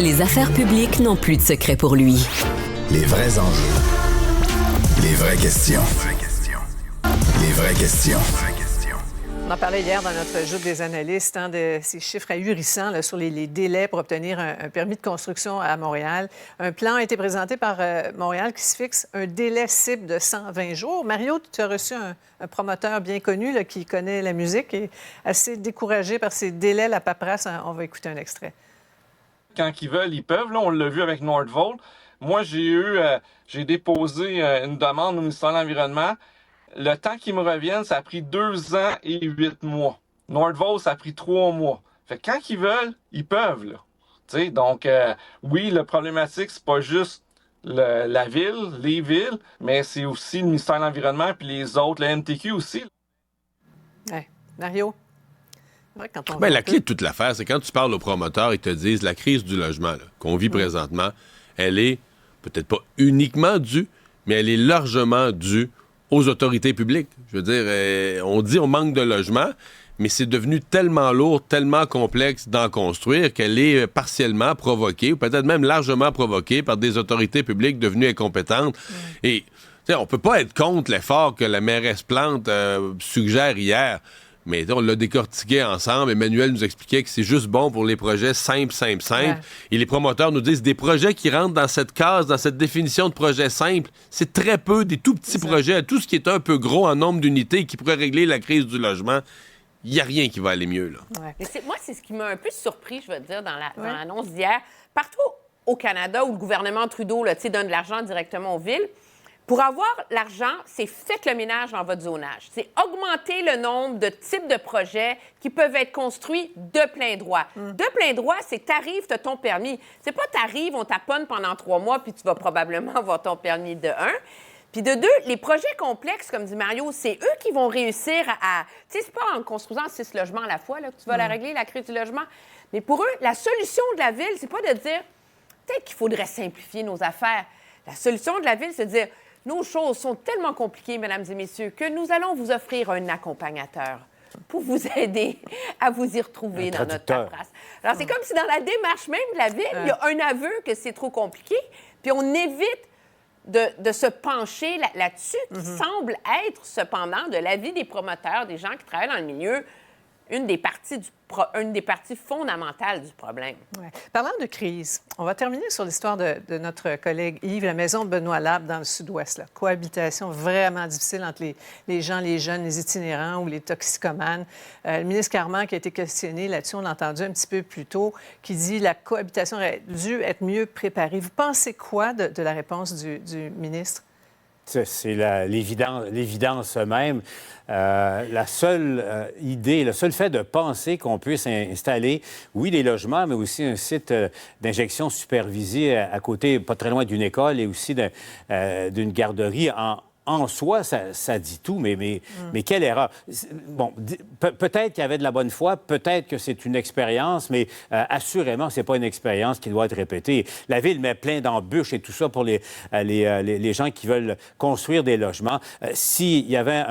Les affaires publiques n'ont plus de secret pour lui. Les vrais enjeux. Les vraies questions. Les vraies questions. On en parlait hier dans notre joute des analystes, de ces chiffres ahurissants là, sur les délais pour obtenir un permis de construction à Montréal. Un plan a été présenté par Montréal qui se fixe un délai cible de 120 jours. Mario, tu as reçu un promoteur bien connu là, qui connaît la musique et assez découragé par ces délais, la paperasse. On va écouter un extrait. Quand ils veulent, ils peuvent. Là, on l'a vu avec Nordvolt. Moi, j'ai déposé une demande au ministère de l'Environnement. Le temps qu'ils me reviennent, ça a pris 2 ans et 8 mois. Nordvolt, ça a pris 3 mois. Fait que quand ils veulent, ils peuvent. Là. T'sais, donc, oui, la problématique, c'est pas juste la ville, les villes, mais c'est aussi le ministère de l'Environnement puis les autres, le MTQ aussi. Ouais. Mario? La clé de toute l'affaire, c'est quand tu parles aux promoteurs, ils te disent la crise du logement là, qu'on vit présentement, elle est peut-être pas uniquement due, mais elle est largement due aux autorités publiques. Je veux dire, on dit on manque de logement, mais c'est devenu tellement lourd, tellement complexe d'en construire qu'elle est partiellement provoquée, ou peut-être même largement provoquée par des autorités publiques devenues incompétentes. Et on peut pas être contre l'effort que la mairesse Plante suggère hier. Mais on l'a décortiqué ensemble. Emmanuel nous expliquait que c'est juste bon pour les projets simples. Ouais. Et les promoteurs nous disent des projets qui rentrent dans cette case, dans cette définition de projet simple, c'est très peu des tout petits projets. Tout ce qui est un peu gros en nombre d'unités qui pourrait régler la crise du logement, il n'y a rien qui va aller mieux. Là. Ouais. Mais moi, c'est ce qui m'a un peu surpris, je veux dire, dans l'annonce d'hier. Partout au Canada où le gouvernement Trudeau là, donne de l'argent directement aux villes, pour avoir l'argent, c'est faites le ménage dans votre zonage. C'est augmenter le nombre de types de projets qui peuvent être construits de plein droit. De plein droit, c'est t'arrives, t'as ton permis. C'est pas t'arrives, on taponne pendant 3 mois, puis tu vas probablement avoir ton permis de 1. Puis de 2, les projets complexes, comme dit Mario, c'est eux qui vont réussir à... Tu sais, c'est pas en construisant 6 logements à la fois là, que tu vas la régler, la crise du logement. Mais pour eux, la solution de la ville, c'est pas de dire peut-être qu'il faudrait simplifier nos affaires. La solution de la ville, c'est de dire nos choses sont tellement compliquées, mesdames et messieurs, que nous allons vous offrir un accompagnateur pour vous aider à vous y retrouver dans notre paperasse. Alors, c'est comme si dans la démarche même de la ville, il y a un aveu que c'est trop compliqué, puis on évite de se pencher là-dessus, qui semble être, cependant, de l'avis des promoteurs, des gens qui travaillent dans le milieu, une des parties fondamentales du problème. Ouais. Parlant de crise, on va terminer sur l'histoire de notre collègue Yves, la maison de Benoît Labre dans le sud-ouest. Là. Cohabitation vraiment difficile entre les gens, les jeunes, les itinérants ou les toxicomanes. Le ministre Carman qui a été questionné là-dessus, on l'a entendu un petit peu plus tôt, qui dit que la cohabitation aurait dû être mieux préparée. Vous pensez quoi de la réponse du ministre? C'est l'évidence même. La seule idée, le seul fait de penser qu'on puisse installer, oui, des logements, mais aussi un site d'injection supervisé à côté, pas très loin d'une école et aussi d'une garderie en soi, ça dit tout, mais quelle erreur. Bon, peut-être qu'il y avait de la bonne foi, peut-être que c'est une expérience, mais assurément, c'est pas une expérience qui doit être répétée. La Ville met plein d'embûches et tout ça pour les gens qui veulent construire des logements. S'il y avait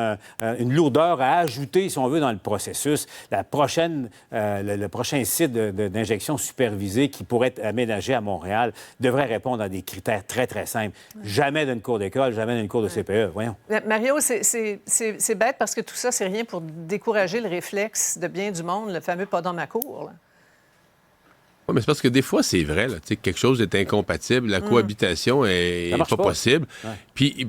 une lourdeur à ajouter, si on veut, dans le processus, le prochain site d'injection supervisée qui pourrait être aménagé à Montréal devrait répondre à des critères très, très simples. Jamais d'une cour d'école, jamais d'une cour de CPE. Voyons. Mario, c'est bête parce que tout ça, c'est rien pour décourager le réflexe de bien du monde, le fameux « pas dans ma cour ». Oui, mais c'est parce que des fois, c'est vrai, là, quelque chose est incompatible, la cohabitation est pas possible. Ouais.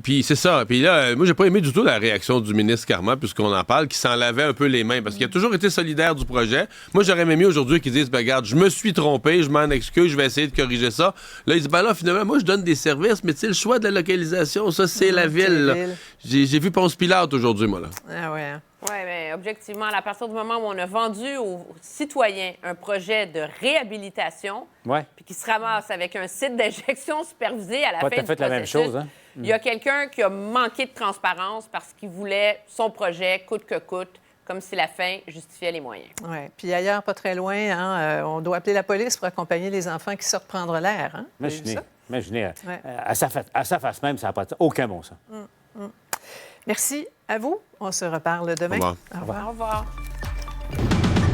Puis c'est ça. Puis là, moi, j'ai pas aimé du tout la réaction du ministre Carman, puisqu'on en parle, qui s'en lavait un peu les mains, parce qu'il a toujours été solidaire du projet. Moi, j'aurais aimé mieux aujourd'hui qu'ils disent, regarde, je me suis trompé, je m'en excuse, je vais essayer de corriger ça. Là, il dit, là, finalement, moi, je donne des services, mais tu sais, le choix de la localisation, ça, c'est la ville. J'ai vu Ponce Pilate aujourd'hui, moi, là. Ah ouais, hein? Oui, mais objectivement, à partir du moment où on a vendu aux citoyens un projet de réhabilitation, puis qui se ramasse avec un site d'injection supervisé à la fin du processus, la même chose, hein? Il y a quelqu'un qui a manqué de transparence parce qu'il voulait son projet coûte que coûte, comme si la fin justifiait les moyens. Oui. Puis ailleurs, pas très loin, on doit appeler la police pour accompagner les enfants qui sortent prendre l'air. Hein? Imaginez, à sa face même, ça n'a pas aucun bon sens. Merci à vous. On se reparle demain. Au revoir. Au revoir. Au revoir.